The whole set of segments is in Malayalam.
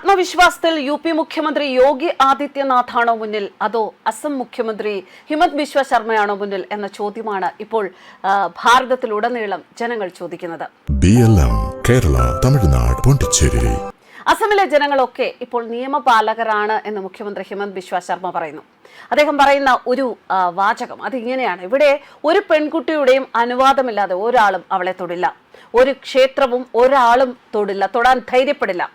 ആത്മവിശ്വാസത്തിൽ യു.പി. മുഖ്യമന്ത്രി യോഗി ആദിത്യനാഥാണോ മുന്നിൽ അതോ അസം മുഖ്യമന്ത്രി ഹിമന്ത് ബിശ്വ ശർമ്മയാണോ മുന്നിൽ എന്ന ചോദ്യമാണ് ഇപ്പോൾ ഭാരതത്തിലുടനീളം ജനങ്ങൾ ചോദിക്കുന്നത്. കേരള, തമിഴ്നാട്, പോണ്ടിച്ചേരി. അസമിലെ ജനങ്ങളൊക്കെ ഇപ്പോൾ നിയമപാലകരാണ് എന്ന് മുഖ്യമന്ത്രി ഹിമന്ത് ബിശ്വ ശർമ്മ പറയുന്നു. അദ്ദേഹം പറയുന്ന ഒരു വാചകം അതിങ്ങനെയാണ്: ഇവിടെ ഒരു പെൺകുട്ടിയുടെയും അനുവാദമില്ലാതെ ഒരാളും അവളെ തൊടില്ല, ഒരു ക്ഷേത്രവും ഒരാളും തൊടില്ല, തൊടാൻ ധൈര്യപ്പെടില്ല.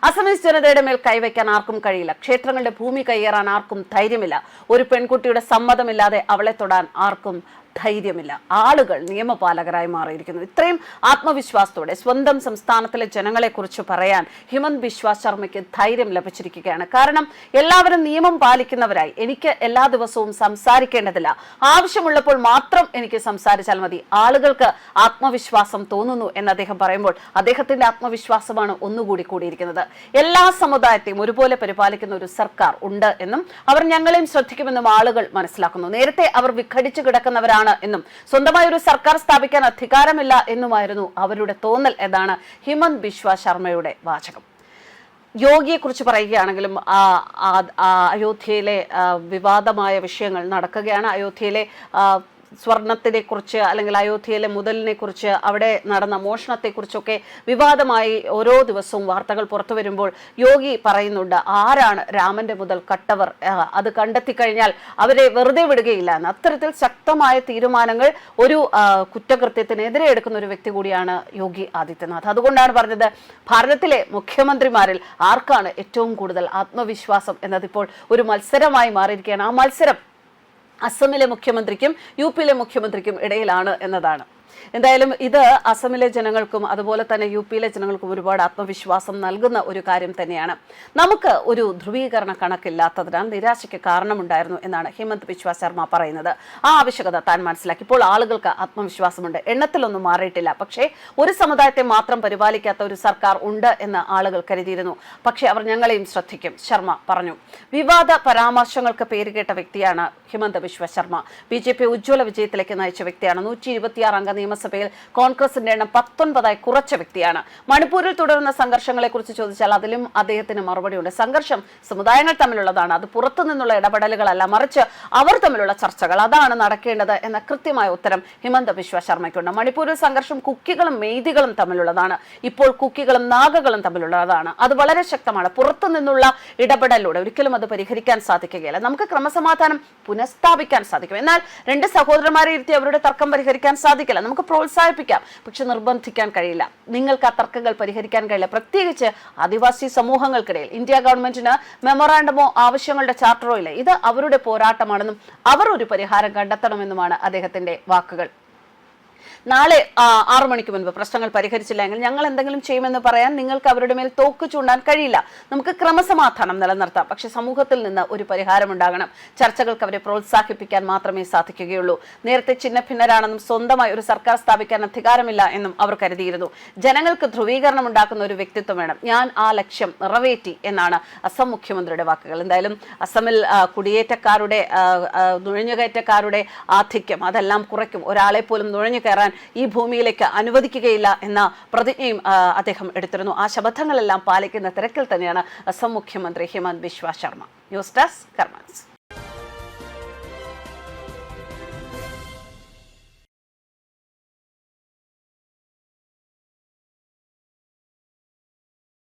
അസമീസ് ജനതയുടെ മേൽ കൈവയ്ക്കാൻ ആർക്കും കഴിയില്ല. ക്ഷേത്രങ്ങളുടെ ഭൂമി കയ്യേറാൻ ആർക്കും ധൈര്യമില്ല. ഒരു പെൺകുട്ടിയുടെ സമ്മതമില്ലാതെ അവളെ തൊടാൻ ആർക്കും ധൈര്യമില്ല. ആളുകൾ നിയമപാലകരായി മാറിയിരിക്കുന്നു. ഇത്രയും ആത്മവിശ്വാസത്തോടെ സ്വന്തം സംസ്ഥാനത്തിലെ ജനങ്ങളെക്കുറിച്ച് പറയാൻ ഹിമന്ത് ബിശ്വ ശർമ്മയ്ക്ക് ധൈര്യം ലഭിച്ചിരിക്കുകയാണ്. കാരണം എല്ലാവരും നിയമം പാലിക്കുന്നവരായി. എനിക്ക് എല്ലാ ദിവസവും സംസാരിക്കേണ്ടതില്ല, ആവശ്യമുള്ളപ്പോൾ മാത്രം എനിക്ക് സംസാരിച്ചാൽ മതി. ആളുകൾക്ക് ആത്മവിശ്വാസം തോന്നുന്നു എന്ന് അദ്ദേഹം പറയുമ്പോൾ അദ്ദേഹത്തിന്റെ ആത്മവിശ്വാസമാണ് ഒന്നുകൂടി കൂടിയിരിക്കുന്നത്. എല്ലാ സമുദായത്തെയും ഒരുപോലെ പരിപാലിക്കുന്ന ഒരു സർക്കാർ ഉണ്ട് എന്നും അവർ ഞങ്ങളെയും ശ്രദ്ധിക്കുമെന്നും ആളുകൾ മനസ്സിലാക്കുന്നു. നേരത്തെ അവർ വിഘടിച്ചു കിടക്കുന്നവരാണ് എന്നും സ്വന്തമായ ഒരു സർക്കാർ സ്ഥാപിക്കാൻ അധികാരമില്ല എന്നുമായിരുന്നു അവരുടെ തോന്നൽ എന്നാണ് ഹിമന്ത് ബിശ്വ ശർമ്മയുടെ വാചകം. യോഗിയെ കുറിച്ച് പറയുകയാണെങ്കിലും അയോധ്യയിലെ വിവാദമായ വിഷയങ്ങൾ നടക്കുകയാണ്. അയോധ്യയിലെ സ്വർണത്തിനെ കുറിച്ച് അല്ലെങ്കിൽ അയോധ്യയിലെ മുതലിനെ കുറിച്ച്, അവിടെ നടന്ന മോഷണത്തെക്കുറിച്ചൊക്കെ വിവാദമായി ഓരോ ദിവസവും വാർത്തകൾ പുറത്തു വരുമ്പോൾ യോഗി പറയുന്നുണ്ട്, ആരാണ് രാമന്റെ മുതൽ കട്ടവർ, അത് കണ്ടെത്തിക്കഴിഞ്ഞാൽ അവരെ വെറുതെ വിടുകയില്ല എന്ന്. അത്തരത്തിൽ ശക്തമായ തീരുമാനങ്ങൾ ഒരു കുറ്റകൃത്യത്തിനെതിരെ എടുക്കുന്ന ഒരു വ്യക്തി കൂടിയാണ് യോഗി ആദിത്യനാഥ്. അതുകൊണ്ടാണ് പറഞ്ഞത്, ഭാരതത്തിലെ മുഖ്യമന്ത്രിമാരിൽ ആർക്കാണ് ഏറ്റവും കൂടുതൽ ആത്മവിശ്വാസം എന്നതിപ്പോൾ ഒരു മത്സരമായി മാറിയിരിക്കുകയാണ്. ആ മത്സരം അസമിലെ മുഖ്യമന്ത്രിക്കും യു.പിയിലെ മുഖ്യമന്ത്രിക്കും ഇടയിലാണ് എന്നതാണ്. എന്തായാലും ഇത് അസമിലെ ജനങ്ങൾക്കും അതുപോലെ തന്നെ യു.പിയിലെ ജനങ്ങൾക്കും ഒരുപാട് ആത്മവിശ്വാസം നൽകുന്ന ഒരു കാര്യം തന്നെയാണ്. നമുക്ക് ഒരു ധ്രുവീകരണ കണക്കില്ലാത്തതിനാൽ നിരാശയ്ക്ക് കാരണമുണ്ടായിരുന്നു എന്നാണ് ഹിമന്ത് ബിശ്വ ശർമ്മ പറയുന്നത്. ആ ആവശ്യകത താൻ മനസ്സിലാക്കി. ഇപ്പോൾ ആളുകൾക്ക് ആത്മവിശ്വാസമുണ്ട്. എണ്ണത്തിലൊന്നും മാറിയിട്ടില്ല. പക്ഷേ ഒരു സമുദായത്തെ മാത്രം പരിപാലിക്കാത്ത ഒരു സർക്കാർ ഉണ്ട് എന്ന് ആളുകൾ കരുതിയിരുന്നു. പക്ഷേ അവർ ഞങ്ങളെയും ശ്രദ്ധിക്കും, ശർമ്മ പറഞ്ഞു. വിവാദ പരാമർശങ്ങൾക്ക് പേരുകേട്ട വ്യക്തിയാണ് ഹിമന്ത് ബിശ്വ ശർമ്മ. ബി.ജെ.പി ഉജ്ജ്വല വിജയത്തിലേക്ക് നയിച്ച വ്യക്തിയാണ്. 126 അംഗ നിയമസഭയിൽ കോൺഗ്രസിന്റെ എണ്ണം 19ആയി കുറച്ച വ്യക്തിയാണ്. മണിപ്പൂരിൽ തുടരുന്ന സംഘർഷങ്ങളെ കുറിച്ച് ചോദിച്ചാൽ അതിലും അദ്ദേഹത്തിന് മറുപടിയുണ്ട്. സംഘർഷം സമുദായങ്ങൾ തമ്മിലുള്ളതാണ്, അത് പുറത്തു നിന്നുള്ള ഇടപെടലുകളല്ല, മറിച്ച് അവർ തമ്മിലുള്ള ചർച്ചകൾ, അതാണ് നടക്കേണ്ടത് എന്ന കൃത്യമായ ഉത്തരം ഹിമന്ത് ബിശ്വ ശർമ്മയ്ക്കുണ്ട്. മണിപ്പൂരിൽ സംഘർഷം കുക്കികളും മെയ്തികളും തമ്മിലുള്ളതാണ്. ഇപ്പോൾ കുക്കികളും നാഗകളും തമ്മിലുള്ളതാണ്. അത് വളരെ ശക്തമാണ്. പുറത്തു നിന്നുള്ള ഇടപെടലിലൂടെ ഒരിക്കലും അത് പരിഹരിക്കാൻ സാധിക്കുകയില്ല. നമുക്ക് ക്രമസമാധാനം പുനഃസ്ഥാപിക്കാൻ സാധിക്കും, എന്നാൽ രണ്ട് സഹോദരന്മാരെ ഇരുത്തി അവരുടെ തർക്കം പരിഹരിക്കാൻ സാധിക്കില്ല. നമുക്ക് പ്രോത്സാഹിപ്പിക്കാം, പക്ഷെ നിർബന്ധിക്കാൻ കഴിയില്ല. നിങ്ങൾക്ക് ആ തർക്കങ്ങൾ പരിഹരിക്കാൻ കഴിയില്ല, പ്രത്യേകിച്ച് ആദിവാസി സമൂഹങ്ങൾക്കിടയിൽ. ഇന്ത്യ ഗവൺമെന്റിന് മെമ്മോറാണ്ടമോ ആവശ്യങ്ങളുടെ ചാർട്ടറോ ഇല്ല. ഇത് അവരുടെ പോരാട്ടമാണെന്നും അവർ ഒരു പരിഹാരം കണ്ടെത്തണമെന്നുമാണ് അദ്ദേഹത്തിന്റെ വാക്കുകൾ. നാളെ 6 മണിക്ക് മുൻപ് പ്രശ്നങ്ങൾ പരിഹരിച്ചില്ലെങ്കിൽ ഞങ്ങൾ എന്തെങ്കിലും ചെയ്യുമെന്ന് പറയാൻ നിങ്ങൾക്ക് അവരുടെ മേൽ തോക്ക് ചൂണ്ടാൻ കഴിയില്ല. നമുക്ക് ക്രമസമാധാനം നിലനിർത്താം, പക്ഷെ സമൂഹത്തിൽ നിന്ന് ഒരു പരിഹാരം ഉണ്ടാകണം. ചർച്ചകൾക്ക് അവരെ പ്രോത്സാഹിപ്പിക്കാൻ മാത്രമേ സാധിക്കുകയുള്ളൂ. നേരത്തെ ഛിന്നഭിന്നരാണെന്നും സ്വന്തമായി ഒരു സർക്കാർ സ്ഥാപിക്കാൻ അധികാരമില്ല എന്നും അവർ കരുതിയിരുന്നു. ജനങ്ങൾക്ക് ധ്രുവീകരണം ഉണ്ടാക്കുന്ന ഒരു വ്യക്തിത്വം വേണം. ഞാൻ ആ ലക്ഷ്യം നിറവേറ്റി എന്നാണ് അസം മുഖ്യമന്ത്രിയുടെ വാക്കുകൾ. എന്തായാലും അസമിൽ കുടിയേറ്റക്കാരുടെ നുഴഞ്ഞുകയറ്റക്കാരുടെ ആധിക്യം അതെല്ലാം കുറയ്ക്കും. ഒരാളെ പോലും നുഴഞ്ഞു കയറാൻ ഈ ഭൂമിയിലേക്ക് അനുവദിക്കുകയില്ല എന്ന പ്രതിജ്ഞയും അദ്ദേഹം എടുത്തിരുന്നു. ആ ശപഥങ്ങളെല്ലാം പാലിക്കുന്ന തിരക്കിൽ തന്നെയാണ് അസം മുഖ്യമന്ത്രി ഹിമന്ത് ബിശ്വ ശർമ്മ. ന്യൂസ് ഡെസ്ക് കർമ്മ.